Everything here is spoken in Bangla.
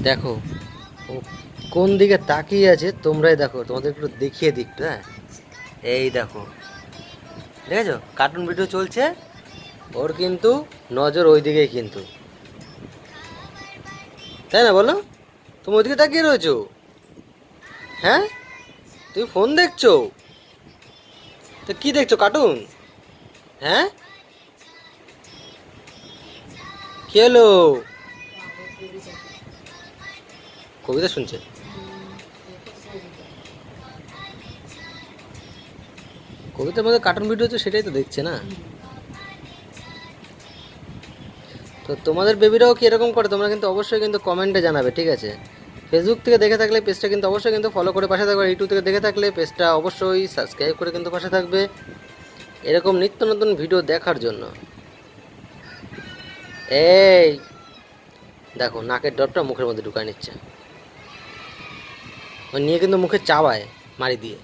দেখো ও কোন দিকে তাকিয়ে আছে, তোমরাই দেখো, তোমাদের একটু দেখিয়ে দিক। হ্যাঁ, এই দেখো, দেখেছো কার্টুন ভিডিও চলছে, ওর কিন্তু নজর ওই দিকেই কিন্তু, তাই না বলো? তুমি ওইদিকে তাকিয়ে রয়েছো? হ্যাঁ, তুমি ফোন দেখছো? তো কি দেখছো, কার্টুন? হ্যাঁ, কি হলো? কবিতা শুনছে? কবিতার মধ্যে কার্টুন ভিডিও হচ্ছে, সেটাই তো দেখছে না। তো তোমাদের বেবিরাও কি এরকম করে? তোমরা কিন্তু অবশ্যই কিন্তু কমেন্টে জানাবে, ঠিক আছে? ফেসবুক থেকে দেখে থাকলে পেজটা কিন্তু অবশ্যই কিন্তু ফলো করে পাশে থাকবে, ইউটিউব থেকে দেখে থাকলে পেজটা অবশ্যই সাবস্ক্রাইব করে কিন্তু পাশে থাকবে এরকম নিত্য নতুন ভিডিও দেখার জন্য। এই দেখো, নাকের ডটটা মুখের মধ্যে ঢুকায় নিচ্ছে, ও নিয়ে কিন্তু মুখে চাবায় মারি দিয়ে।